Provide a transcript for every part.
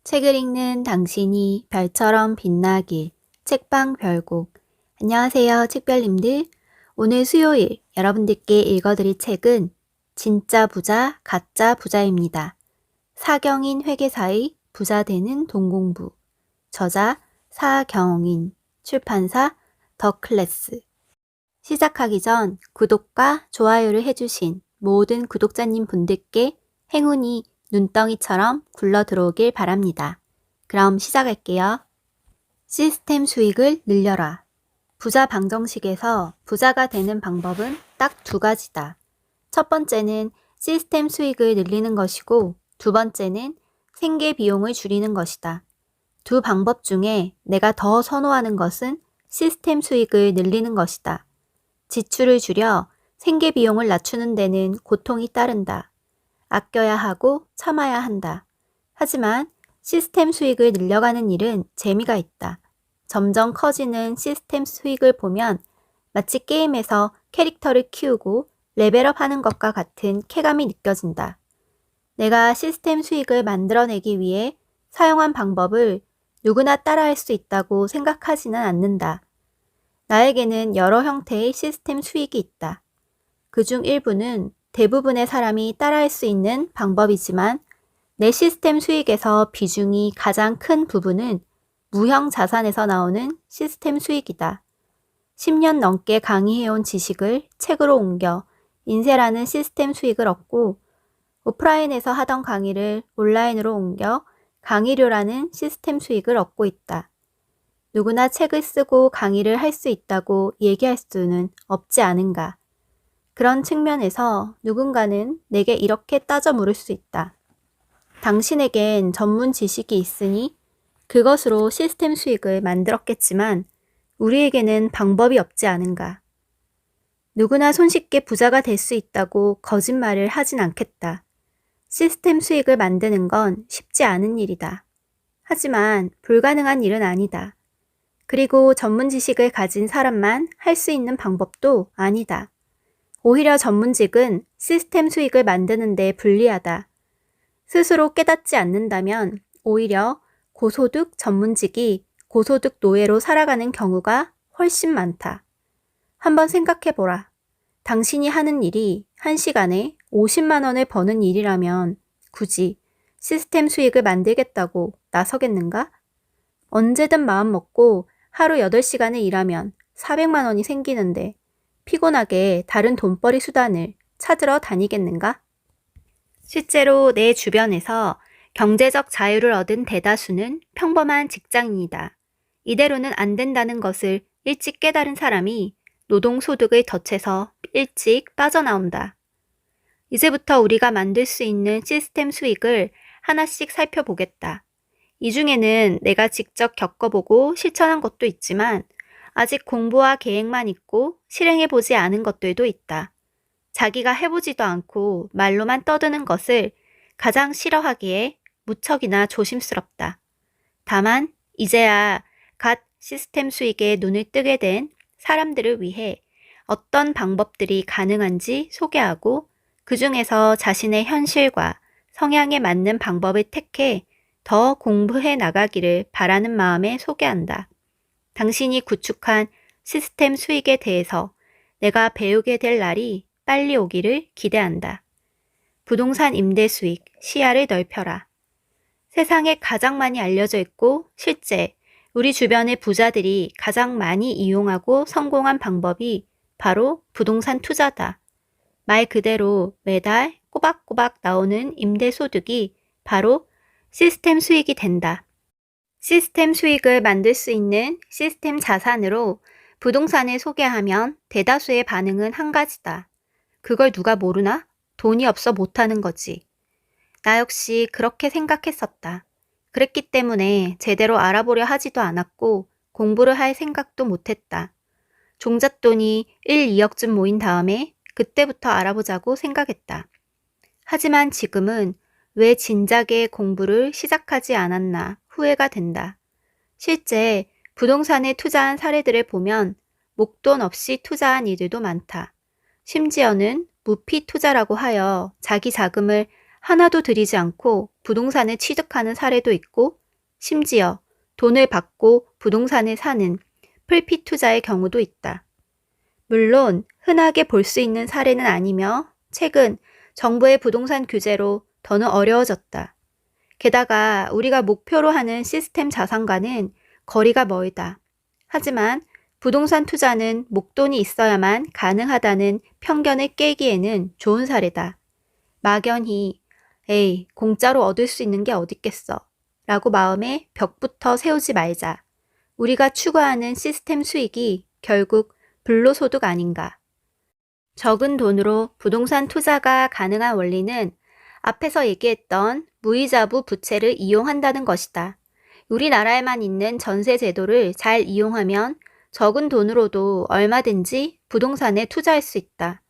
책을 읽는 당신이 별처럼 빛나길. 책방 별곡. 안녕하세요, 책별님들. 오늘 수요일 여러분들께 읽어드릴 책은 진짜 부자, 가짜 부자입니다. 사경인 회계사의 부자 되는 돈공부. 저자 사경인, 출판사 더클래스. 시작하기 전 구독과 좋아요를 해주신 모든 구독자님 분들께 행운이 눈덩이처럼 굴러 들어오길 바랍니다. 그럼 시작할게요. 시스템 수익을 늘려라. 부자 방정식에서 부자가 되는 방법은 딱 두 가지다. 첫 번째는 시스템 수익을 늘리는 것이고, 두 번째는 생계 비용을 줄이는 것이다. 두 방법 중에 내가 더 선호하는 것은 시스템 수익을 늘리는 것이다. 지출을 줄여 생계 비용을 낮추는 데는 고통이 따른다. 아껴야 하고 참아야 한다. 하지만 시스템 수익을 늘려가는 일은 재미가 있다. 점점 커지는 시스템 수익을 보면 마치 게임에서 캐릭터를 키우고 레벨업하는 것과 같은 쾌감이 느껴진다. 내가 시스템 수익을 만들어내기 위해 사용한 방법을 누구나 따라할 수 있다고 생각하지는 않는다. 나에게는 여러 형태의 시스템 수익이 있다. 그중 일부는 대부분의 사람이 따라할 수 있는 방법이지만 내 시스템 수익에서 비중이 가장 큰 부분은 무형 자산에서 나오는 시스템 수익이다. 10년 넘게 강의해온 지식을 책으로 옮겨 인쇄라는 시스템 수익을 얻고, 오프라인에서 하던 강의를 온라인으로 옮겨 강의료라는 시스템 수익을 얻고 있다. 누구나 책을 쓰고 강의를 할 수 있다고 얘기할 수는 없지 않은가. 그런 측면에서 누군가는 내게 이렇게 따져 물을 수 있다. 당신에겐 전문 지식이 있으니 그것으로 시스템 수익을 만들었겠지만 우리에게는 방법이 없지 않은가. 누구나 손쉽게 부자가 될 수 있다고 거짓말을 하진 않겠다. 시스템 수익을 만드는 건 쉽지 않은 일이다. 하지만 불가능한 일은 아니다. 그리고 전문 지식을 가진 사람만 할 수 있는 방법도 아니다. 오히려 전문직은 시스템 수익을 만드는 데 불리하다. 스스로 깨닫지 않는다면 오히려 고소득 전문직이 고소득 노예로 살아가는 경우가 훨씬 많다. 한번 생각해보라. 당신이 하는 일이 1시간에 50만 원을 버는 일이라면 굳이 시스템 수익을 만들겠다고 나서겠는가? 언제든 마음 먹고 하루 8시간을 일하면 400만 원이 생기는데 피곤하게 다른 돈벌이 수단을 찾으러 다니겠는가? 실제로 내 주변에서 경제적 자유를 얻은 대다수는 평범한 직장인이다. 이대로는 안 된다는 것을 일찍 깨달은 사람이 노동소득을 덧해서 일찍 빠져나온다. 이제부터 우리가 만들 수 있는 시스템 수익을 하나씩 살펴보겠다. 이 중에는 내가 직접 겪어보고 실천한 것도 있지만 아직 공부와 계획만 있고 실행해보지 않은 것들도 있다. 자기가 해보지도 않고 말로만 떠드는 것을 가장 싫어하기에 무척이나 조심스럽다. 다만 이제야 갓 시스템 수익에 눈을 뜨게 된 사람들을 위해 어떤 방법들이 가능한지 소개하고 그 중에서 자신의 현실과 성향에 맞는 방법을 택해 더 공부해 나가기를 바라는 마음에 소개한다. 당신이 구축한 시스템 수익에 대해서 내가 배우게 될 날이 빨리 오기를 기대한다. 부동산 임대 수익, 시야를 넓혀라. 세상에 가장 많이 알려져 있고 실제 우리 주변의 부자들이 가장 많이 이용하고 성공한 방법이 바로 부동산 투자다. 말 그대로 매달 꼬박꼬박 나오는 임대 소득이 바로 시스템 수익이 된다. 시스템 수익을 만들 수 있는 시스템 자산으로 부동산을 소개하면 대다수의 반응은 한 가지다. 그걸 누가 모르나? 돈이 없어 못하는 거지. 나 역시 그렇게 생각했었다. 그랬기 때문에 제대로 알아보려 하지도 않았고 공부를 할 생각도 못했다. 종잣돈이 1, 2억쯤 모인 다음에 그때부터 알아보자고 생각했다. 하지만 지금은 왜 진작에 공부를 시작하지 않았나 후회가 된다. 실제 부동산에 투자한 사례들을 보면 목돈 없이 투자한 이들도 많다. 심지어는 무피 투자라고 하여 자기 자금을 하나도 들이지 않고 부동산을 취득하는 사례도 있고 심지어 돈을 받고 부동산을 사는 풀핏 투자의 경우도 있다. 물론 흔하게 볼 수 있는 사례는 아니며 최근 정부의 부동산 규제로 더는 어려워졌다. 게다가 우리가 목표로 하는 시스템 자산과는 거리가 멀다. 하지만 부동산 투자는 목돈이 있어야만 가능하다는 편견을 깨기에는 좋은 사례다. 막연히 에이, 공짜로 얻을 수 있는 게 어딨겠어 라고 마음에 벽부터 세우지 말자. 우리가 추구하는 시스템 수익이 결국 불로소득 아닌가. 적은 돈으로 부동산 투자가 가능한 원리는 앞에서 얘기했던 무이자부 부채를 이용한다는 것이다. 우리나라에만 있는 전세 제도를 잘 이용하면 적은 돈으로도 얼마든지 부동산에 투자할 수 있다.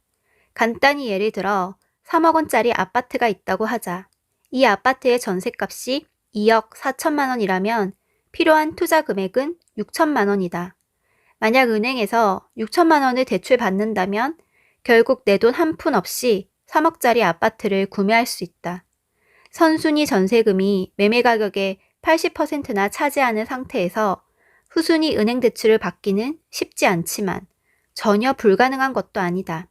간단히 예를 들어 3억 원짜리 아파트가 있다고 하자. 이 아파트의 전셋값이 2억 4천만 원이라면 필요한 투자 금액은 6천만 원이다. 만약 은행에서 6천만 원을 대출받는다면 결국 내 돈 한 푼 없이 3억짜리 아파트를 구매할 수 있다. 선순위 전세금이 매매 가격의 80%나 차지하는 상태에서 후순위 은행 대출을 받기는 쉽지 않지만 전혀 불가능한 것도 아니다.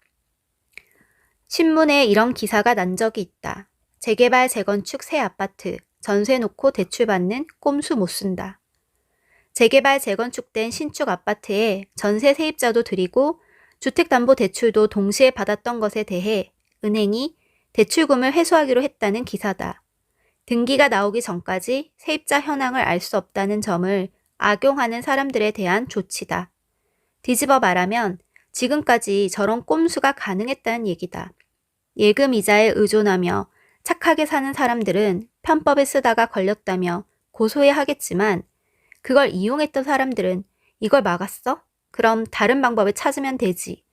신문에 이런 기사가 난 적이 있다. 재개발, 재건축 새 아파트, 전세 놓고 대출받는 꼼수 못 쓴다. 재개발, 재건축된 신축 아파트에 전세 세입자도 드리고 주택담보대출도 동시에 받았던 것에 대해 은행이 대출금을 회수하기로 했다는 기사다. 등기가 나오기 전까지 세입자 현황을 알 수 없다는 점을 악용하는 사람들에 대한 조치다. 뒤집어 말하면 지금까지 저런 꼼수가 가능했다는 얘기다. 예금 이자에 의존하며 착하게 사는 사람들은 편법을 쓰다가 걸렸다며 고소해야 하겠지만 그걸 이용했던 사람들은 이걸 막았어? 그럼 다른 방법을 찾으면 되지.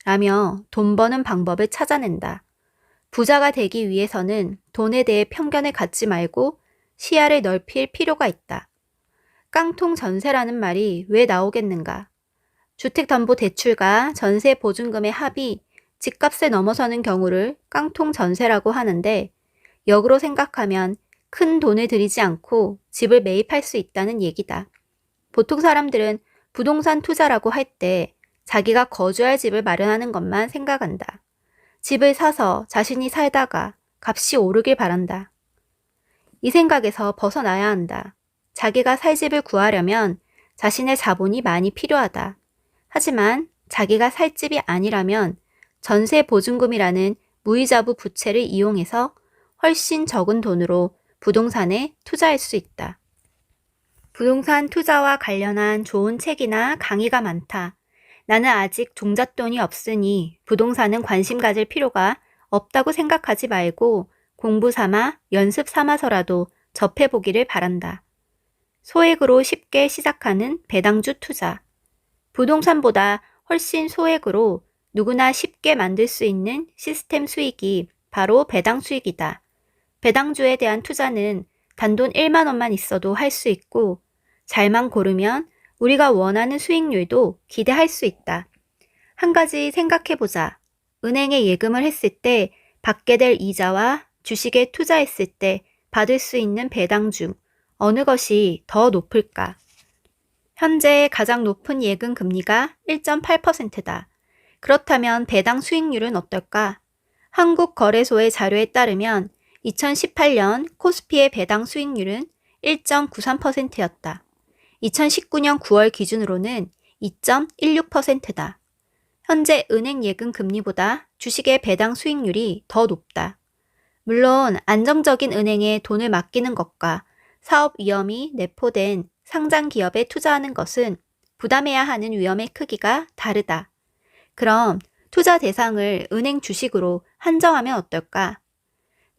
라며 돈 버는 방법을 찾아낸다. 부자가 되기 위해서는 돈에 대해 편견을 갖지 말고 시야를 넓힐 필요가 있다. 깡통 전세라는 말이 왜 나오겠는가? 주택담보대출과 전세보증금의 합이 집값에 넘어서는 경우를 깡통 전세라고 하는데 역으로 생각하면 큰 돈을 들이지 않고 집을 매입할 수 있다는 얘기다. 보통 사람들은 부동산 투자라고 할 때 자기가 거주할 집을 마련하는 것만 생각한다. 집을 사서 자신이 살다가 값이 오르길 바란다. 이 생각에서 벗어나야 한다. 자기가 살 집을 구하려면 자신의 자본이 많이 필요하다. 하지만 자기가 살 집이 아니라면 전세 보증금이라는 무이자부 부채를 이용해서 훨씬 적은 돈으로 부동산에 투자할 수 있다. 부동산 투자와 관련한 좋은 책이나 강의가 많다. 나는 아직 종잣돈이 없으니 부동산은 관심 가질 필요가 없다고 생각하지 말고 공부 삼아 연습 삼아서라도 접해보기를 바란다. 소액으로 쉽게 시작하는 배당주 투자. 부동산보다 훨씬 소액으로 누구나 쉽게 만들 수 있는 시스템 수익이 바로 배당 수익이다. 배당주에 대한 투자는 단돈 1만 원만 있어도 할 수 있고 잘만 고르면 우리가 원하는 수익률도 기대할 수 있다. 한 가지 생각해보자. 은행에 예금을 했을 때 받게 될 이자와 주식에 투자했을 때 받을 수 있는 배당 중 어느 것이 더 높을까? 현재 가장 높은 예금 금리가 1.8%다. 그렇다면 배당 수익률은 어떨까? 한국거래소의 자료에 따르면 2018년 코스피의 배당 수익률은 1.93%였다. 2019년 9월 기준으로는 2.16%다. 현재 은행 예금 금리보다 주식의 배당 수익률이 더 높다. 물론 안정적인 은행에 돈을 맡기는 것과 사업 위험이 내포된 상장 기업에 투자하는 것은 부담해야 하는 위험의 크기가 다르다. 그럼 투자 대상을 은행 주식으로 한정하면 어떨까?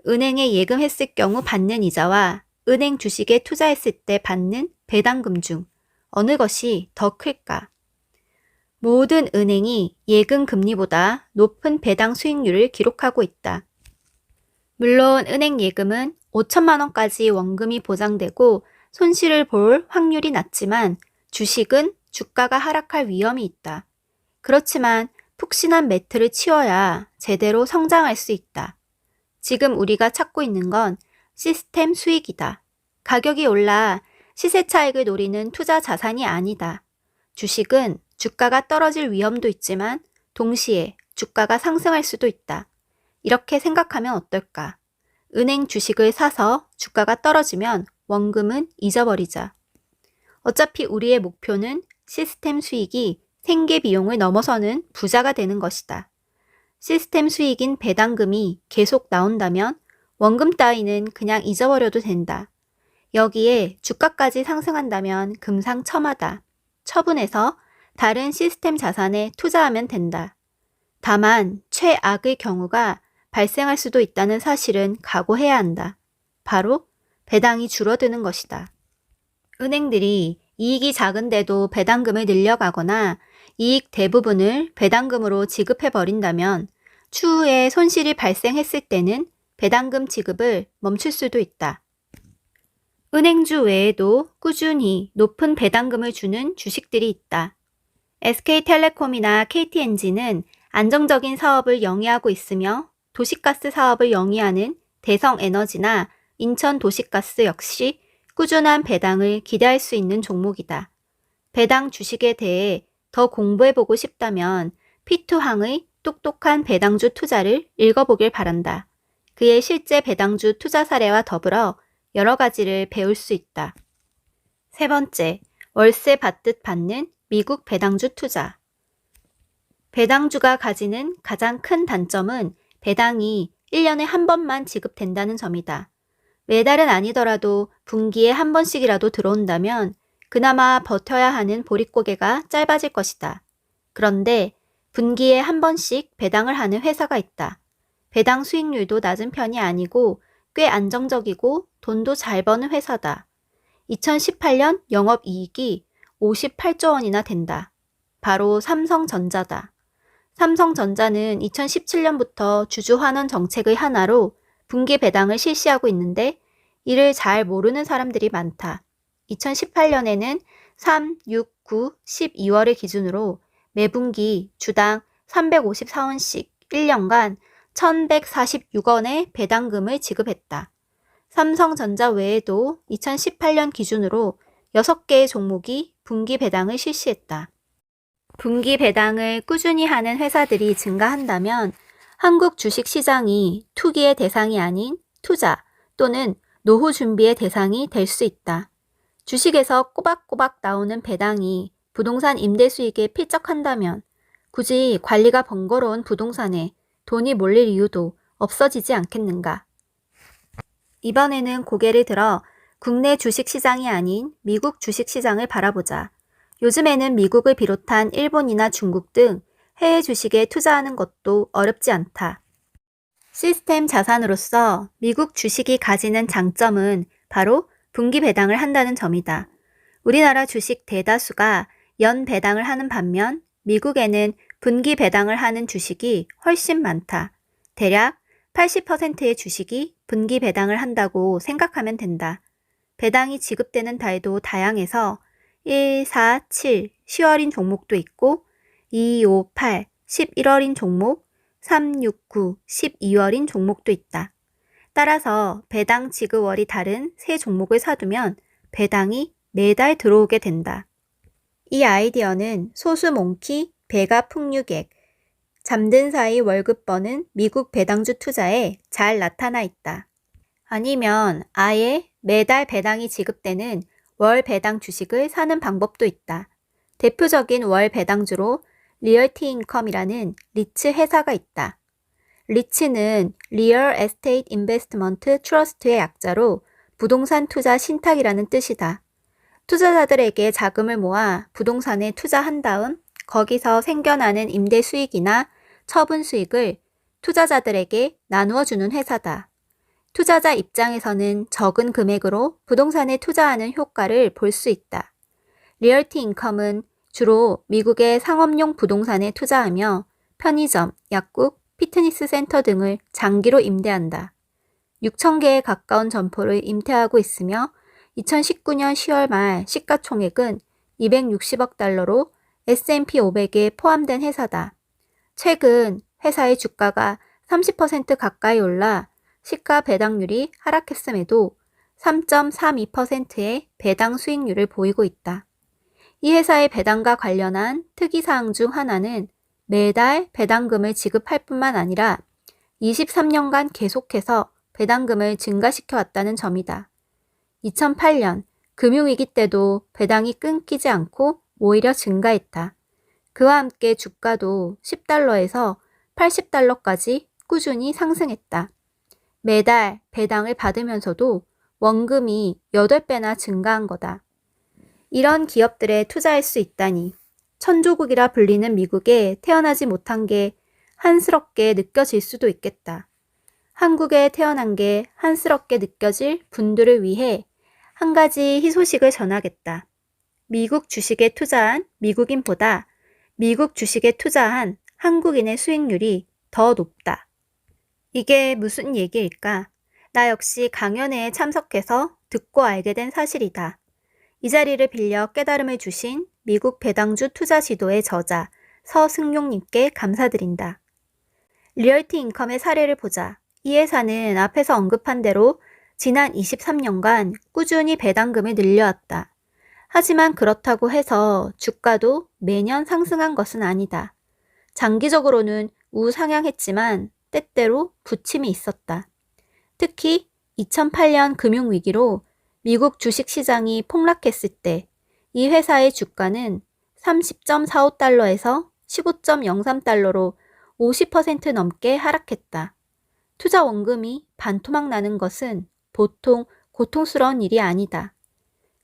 은행에 예금했을 경우 받는 이자와 은행 주식에 투자했을 때 받는 배당금 중 어느 것이 더 클까? 모든 은행이 예금 금리보다 높은 배당 수익률을 기록하고 있다. 물론 은행 예금은 5천만 원까지 원금이 보장되고 손실을 볼 확률이 낮지만 주식은 주가가 하락할 위험이 있다. 그렇지만 푹신한 매트를 치워야 제대로 성장할 수 있다. 지금 우리가 찾고 있는 건 시스템 수익이다. 가격이 올라 시세 차익을 노리는 투자 자산이 아니다. 주식은 주가가 떨어질 위험도 있지만 동시에 주가가 상승할 수도 있다. 이렇게 생각하면 어떨까? 은행 주식을 사서 주가가 떨어지면 원금은 잊어버리자. 어차피 우리의 목표는 시스템 수익이 생계 비용을 넘어서는 부자가 되는 것이다. 시스템 수익인 배당금이 계속 나온다면 원금 따위는 그냥 잊어버려도 된다. 여기에 주가까지 상승한다면 금상첨화다. 처분해서 다른 시스템 자산에 투자하면 된다. 다만 최악의 경우가 발생할 수도 있다는 사실은 각오해야 한다. 바로 배당이 줄어드는 것이다. 은행들이 이익이 작은데도 배당금을 늘려가거나 이익 대부분을 배당금으로 지급해버린다면 추후에 손실이 발생했을 때는 배당금 지급을 멈출 수도 있다. 은행주 외에도 꾸준히 높은 배당금을 주는 주식들이 있다. SK텔레콤이나 KTNG는 안정적인 사업을 영위하고 있으며 도시가스 사업을 영위하는 대성에너지나 인천도시가스 역시 꾸준한 배당을 기대할 수 있는 종목이다. 배당 주식에 대해 더 공부해보고 싶다면 피투항의 똑똑한 배당주 투자를 읽어보길 바란다. 그의 실제 배당주 투자 사례와 더불어 여러 가지를 배울 수 있다. 세 번째, 월세 받듯 받는 미국 배당주 투자. 배당주가 가지는 가장 큰 단점은 배당이 1년에 한 번만 지급된다는 점이다. 매달은 아니더라도 분기에 한 번씩이라도 들어온다면 그나마 버텨야 하는 보릿고개가 짧아질 것이다. 그런데 분기에 한 번씩 배당을 하는 회사가 있다. 배당 수익률도 낮은 편이 아니고 꽤 안정적이고 돈도 잘 버는 회사다. 2018년 영업이익이 58조 원이나 된다. 바로 삼성전자다. 삼성전자는 2017년부터 주주환원 정책의 하나로 분기 배당을 실시하고 있는데 이를 잘 모르는 사람들이 많다. 2018년에는 3, 6, 9, 12월을 기준으로 매분기 주당 354원씩 1년간 1,146원의 배당금을 지급했다. 삼성전자 외에도 2018년 기준으로 6개의 종목이 분기 배당을 실시했다. 분기 배당을 꾸준히 하는 회사들이 증가한다면 한국 주식시장이 투기의 대상이 아닌 투자 또는 노후 준비의 대상이 될 수 있다. 주식에서 꼬박꼬박 나오는 배당이 부동산 임대 수익에 필적한다면 굳이 관리가 번거로운 부동산에 돈이 몰릴 이유도 없어지지 않겠는가. 이번에는 고개를 들어 국내 주식시장이 아닌 미국 주식시장을 바라보자. 요즘에는 미국을 비롯한 일본이나 중국 등 해외 주식에 투자하는 것도 어렵지 않다. 시스템 자산으로서 미국 주식이 가지는 장점은 바로 분기 배당을 한다는 점이다. 우리나라 주식 대다수가 연 배당을 하는 반면 미국에는 분기 배당을 하는 주식이 훨씬 많다. 대략 80%의 주식이 분기 배당을 한다고 생각하면 된다. 배당이 지급되는 달도 다양해서 1, 4, 7, 10월인 종목도 있고 2, 5, 8, 11월인 종목, 3, 6, 9, 12월인 종목도 있다. 따라서 배당 지급월이 다른 세 종목을 사두면 배당이 매달 들어오게 된다. 이 아이디어는 소수몽키, 배가 풍류객, 잠든 사이 월급 버는 미국 배당주 투자에 잘 나타나 있다. 아니면 아예 매달 배당이 지급되는 월 배당 주식을 사는 방법도 있다. 대표적인 월 배당주로 리얼티 인컴이라는 리츠 회사가 있다. 리츠는 리얼 에스테이트 인베스트먼트 트러스트의 약자로 부동산 투자 신탁이라는 뜻이다. 투자자들에게 자금을 모아 부동산에 투자한 다음 거기서 생겨나는 임대 수익이나 처분 수익을 투자자들에게 나누어 주는 회사다. 투자자 입장에서는 적은 금액으로 부동산에 투자하는 효과를 볼 수 있다. 리얼티 인컴은 주로 미국의 상업용 부동산에 투자하며 편의점, 약국, 피트니스 센터 등을 장기로 임대한다. 6,000개에 가까운 점포를 임대하고 있으며 2019년 10월 말 시가총액은 260억 달러로 S&P 500에 포함된 회사다. 최근 회사의 주가가 30% 가까이 올라 시가 배당률이 하락했음에도 3.32%의 배당 수익률을 보이고 있다. 이 회사의 배당과 관련한 특이사항 중 하나는 매달 배당금을 지급할 뿐만 아니라 23년간 계속해서 배당금을 증가시켜 왔다는 점이다. 2008년 금융위기 때도 배당이 끊기지 않고 오히려 증가했다. 그와 함께 주가도 10달러에서 80달러까지 꾸준히 상승했다. 매달 배당을 받으면서도 원금이 8배나 증가한 거다. 이런 기업들에 투자할 수 있다니 천조국이라 불리는 미국에 태어나지 못한 게 한스럽게 느껴질 수도 있겠다. 한국에 태어난 게 한스럽게 느껴질 분들을 위해 한 가지 희소식을 전하겠다. 미국 주식에 투자한 미국인보다 미국 주식에 투자한 한국인의 수익률이 더 높다. 이게 무슨 얘기일까? 나 역시 강연회에 참석해서 듣고 알게 된 사실이다. 이 자리를 빌려 깨달음을 주신 미국 배당주 투자 지도의 저자 서승용님께 감사드린다. 리얼티 인컴의 사례를 보자. 이 회사는 앞에서 언급한 대로 지난 23년간 꾸준히 배당금을 늘려왔다. 하지만 그렇다고 해서 주가도 매년 상승한 것은 아니다. 장기적으로는 우상향했지만 때때로 부침이 있었다. 특히 2008년 금융위기로 미국 주식시장이 폭락했을 때 이 회사의 주가는 30.45달러에서 15.03달러로 50% 넘게 하락했다. 투자 원금이 반토막 나는 것은 보통 고통스러운 일이 아니다.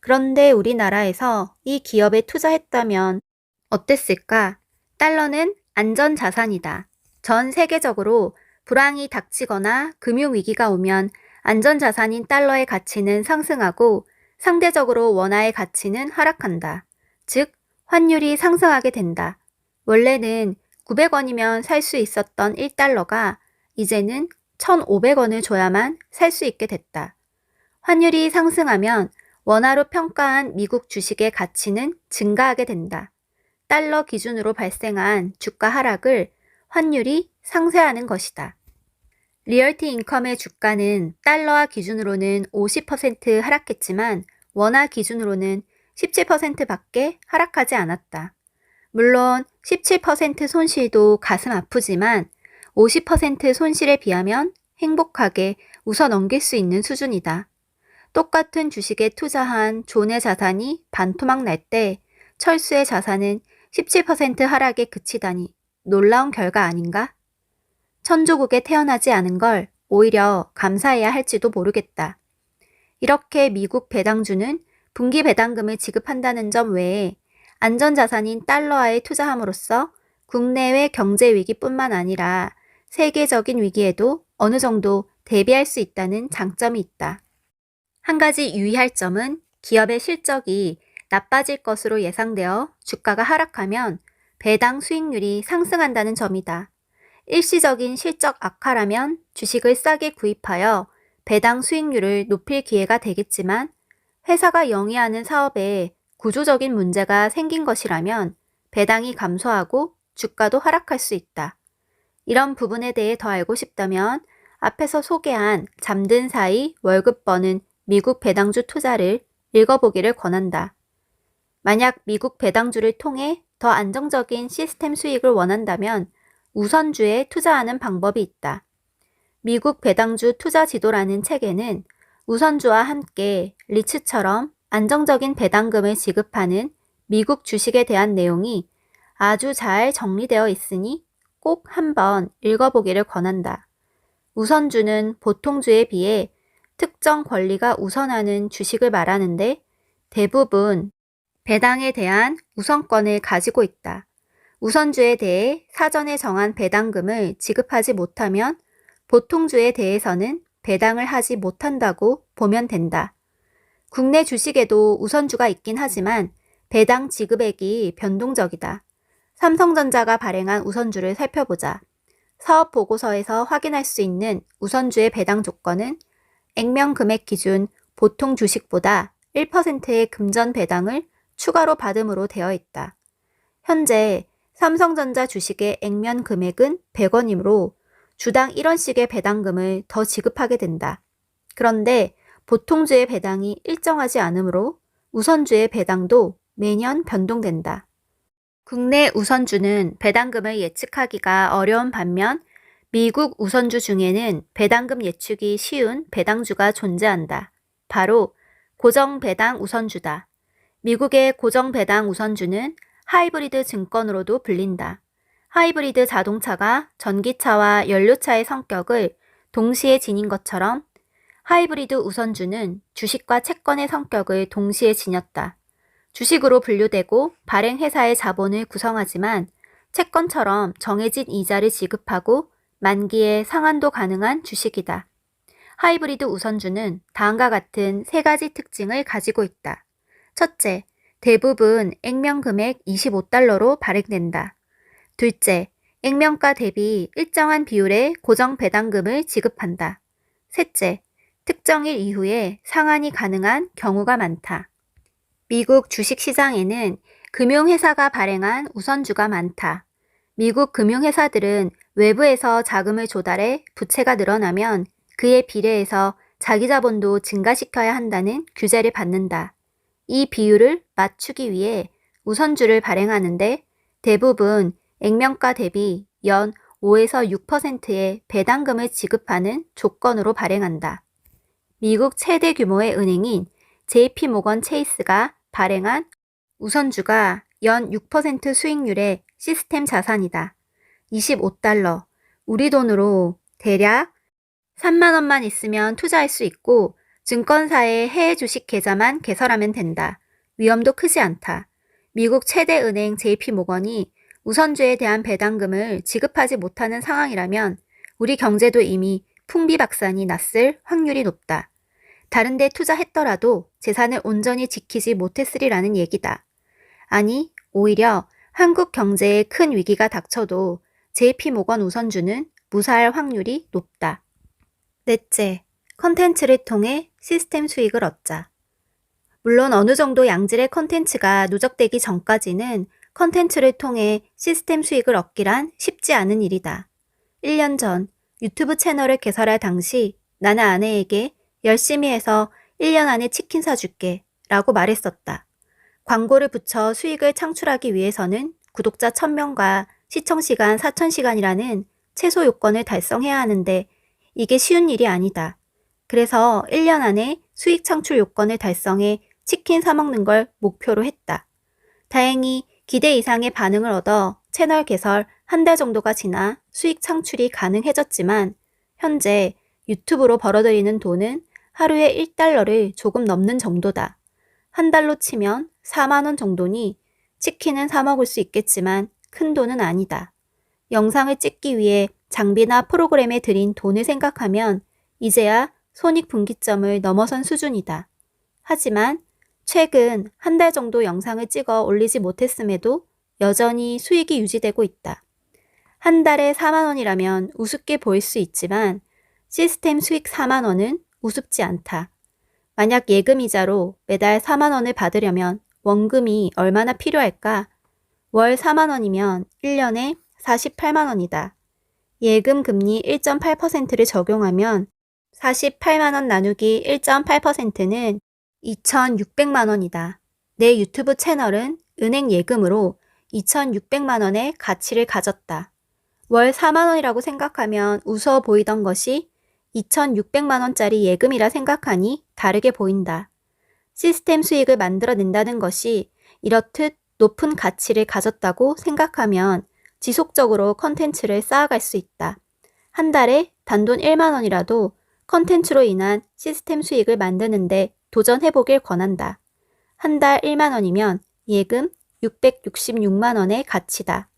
그런데 우리나라에서 이 기업에 투자했다면 어땠을까? 달러는 안전자산이다. 전 세계적으로 불황이 닥치거나 금융위기가 오면 안전자산인 달러의 가치는 상승하고 상대적으로 원화의 가치는 하락한다. 즉, 환율이 상승하게 된다. 원래는 900원이면 살 수 있었던 1달러가 이제는 1,500원을 줘야만 살 수 있게 됐다. 환율이 상승하면 원화로 평가한 미국 주식의 가치는 증가하게 된다. 달러 기준으로 발생한 주가 하락을 환율이 상쇄하는 것이다. 리얼티 인컴의 주가는 달러화 기준으로는 50% 하락했지만 원화 기준으로는 17%밖에 하락하지 않았다. 물론 17% 손실도 가슴 아프지만 50% 손실에 비하면 행복하게 웃어 넘길 수 있는 수준이다. 똑같은 주식에 투자한 존의 자산이 반토막 날 때 철수의 자산은 17% 하락에 그치다니 놀라운 결과 아닌가? 천조국에 태어나지 않은 걸 오히려 감사해야 할지도 모르겠다. 이렇게 미국 배당주는 분기 배당금을 지급한다는 점 외에 안전자산인 달러화에 투자함으로써 국내외 경제 위기뿐만 아니라 세계적인 위기에도 어느 정도 대비할 수 있다는 장점이 있다. 한 가지 유의할 점은 기업의 실적이 나빠질 것으로 예상되어 주가가 하락하면 배당 수익률이 상승한다는 점이다. 일시적인 실적 악화라면 주식을 싸게 구입하여 배당 수익률을 높일 기회가 되겠지만 회사가 영위하는 사업에 구조적인 문제가 생긴 것이라면 배당이 감소하고 주가도 하락할 수 있다. 이런 부분에 대해 더 알고 싶다면 앞에서 소개한 잠든 사이 월급 버는 미국 배당주 투자를 읽어보기를 권한다. 만약 미국 배당주를 통해 더 안정적인 시스템 수익을 원한다면 우선주에 투자하는 방법이 있다. 미국 배당주 투자 지도라는 책에는 우선주와 함께 리츠처럼 안정적인 배당금을 지급하는 미국 주식에 대한 내용이 아주 잘 정리되어 있으니 꼭 한번 읽어보기를 권한다. 우선주는 보통주에 비해 특정 권리가 우선하는 주식을 말하는데 대부분 배당에 대한 우선권을 가지고 있다. 우선주에 대해 사전에 정한 배당금을 지급하지 못하면 보통주에 대해서는 배당을 하지 못한다고 보면 된다. 국내 주식에도 우선주가 있긴 하지만 배당 지급액이 변동적이다. 삼성전자가 발행한 우선주를 살펴보자. 사업 보고서에서 확인할 수 있는 우선주의 배당 조건은 액면 금액 기준 보통 주식보다 1%의 금전 배당을 추가로 받음으로 되어 있다. 현재 삼성전자 주식의 액면 금액은 100원이므로 주당 1원씩의 배당금을 더 지급하게 된다. 그런데 보통주의 배당이 일정하지 않으므로 우선주의 배당도 매년 변동된다. 국내 우선주는 배당금을 예측하기가 어려운 반면 미국 우선주 중에는 배당금 예측이 쉬운 배당주가 존재한다. 바로 고정배당 우선주다. 미국의 고정배당 우선주는 하이브리드 증권으로도 불린다. 하이브리드 자동차가 전기차와 연료차의 성격을 동시에 지닌 것처럼 하이브리드 우선주는 주식과 채권의 성격을 동시에 지녔다. 주식으로 분류되고 발행회사의 자본을 구성하지만 채권처럼 정해진 이자를 지급하고 만기에 상환도 가능한 주식이다. 하이브리드 우선주는 다음과 같은 세 가지 특징을 가지고 있다. 첫째, 대부분 액면금액 25달러로 발행된다. 둘째, 액면가 대비 일정한 비율의 고정 배당금을 지급한다. 셋째, 특정일 이후에 상환이 가능한 경우가 많다. 미국 주식시장에는 금융회사가 발행한 우선주가 많다. 미국 금융회사들은 외부에서 자금을 조달해 부채가 늘어나면 그에 비례해서 자기 자본도 증가시켜야 한다는 규제를 받는다. 이 비율을 맞추기 위해 우선주를 발행하는데 대부분 액면가 대비 연 5에서 6%의 배당금을 지급하는 조건으로 발행한다. 미국 최대 규모의 은행인 JP모건 체이스가 발행한 우선주가 연 6% 수익률의 시스템 자산이다. 25달러, 우리 돈으로 대략 3만 원만 있으면 투자할 수 있고 증권사의 해외 주식 계좌만 개설하면 된다. 위험도 크지 않다. 미국 최대 은행 JP모건이 우선주에 대한 배당금을 지급하지 못하는 상황이라면 우리 경제도 이미 풍비박산이 났을 확률이 높다. 다른 데 투자했더라도 재산을 온전히 지키지 못했으리라는 얘기다. 아니, 오히려 한국 경제에 큰 위기가 닥쳐도 JP모건 우선주는 무사할 확률이 높다. 넷째, 컨텐츠를 통해 시스템 수익을 얻자. 물론 어느 정도 양질의 컨텐츠가 누적되기 전까지는 컨텐츠를 통해 시스템 수익을 얻기란 쉽지 않은 일이다. 1년 전 유튜브 채널을 개설할 당시 나는 아내에게 열심히 해서 1년 안에 치킨 사줄게 라고 말했었다. 광고를 붙여 수익을 창출하기 위해서는 구독자 1000명과 시청시간 4000시간이라는 최소 요건을 달성해야 하는데 이게 쉬운 일이 아니다. 그래서 1년 안에 수익 창출 요건을 달성해 치킨 사 먹는 걸 목표로 했다. 다행히 기대 이상의 반응을 얻어 채널 개설 한 달 정도가 지나 수익 창출이 가능해졌지만 현재 유튜브로 벌어들이는 돈은 하루에 1달러를 조금 넘는 정도다. 한 달로 치면 4만 원 정도니 치킨은 사 먹을 수 있겠지만 큰 돈은 아니다. 영상을 찍기 위해 장비나 프로그램에 들인 돈을 생각하면 이제야 손익분기점을 넘어선 수준이다. 하지만 최근 한 달 정도 영상을 찍어 올리지 못했음에도 여전히 수익이 유지되고 있다. 한 달에 4만 원이라면 우습게 보일 수 있지만 시스템 수익 4만 원은 우습지 않다. 만약 예금이자로 매달 4만 원을 받으려면 원금이 얼마나 필요할까? 월 4만 원이면 1년에 48만 원이다. 예금 금리 1.8%를 적용하면 48만 원 나누기 1.8%는 2,600만 원이다. 내 유튜브 채널은 은행 예금으로 2,600만 원의 가치를 가졌다. 월 4만 원이라고 생각하면 우스워 보이던 것이 2,600만 원짜리 예금이라 생각하니 다르게 보인다. 시스템 수익을 만들어낸다는 것이 이렇듯 높은 가치를 가졌다고 생각하면 지속적으로 컨텐츠를 쌓아갈 수 있다. 한 달에 단돈 1만 원이라도 컨텐츠로 인한 시스템 수익을 만드는데 도전해보길 권한다. 한 달 1만 원이면 예금 666만 원의 가치다.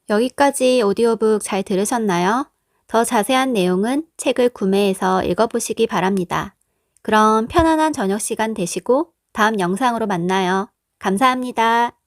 여기까지 오디오북 잘 들으셨나요? 더 자세한 내용은 책을 구매해서 읽어보시기 바랍니다. 그럼 편안한 저녁 시간 되시고 다음 영상으로 만나요. 감사합니다.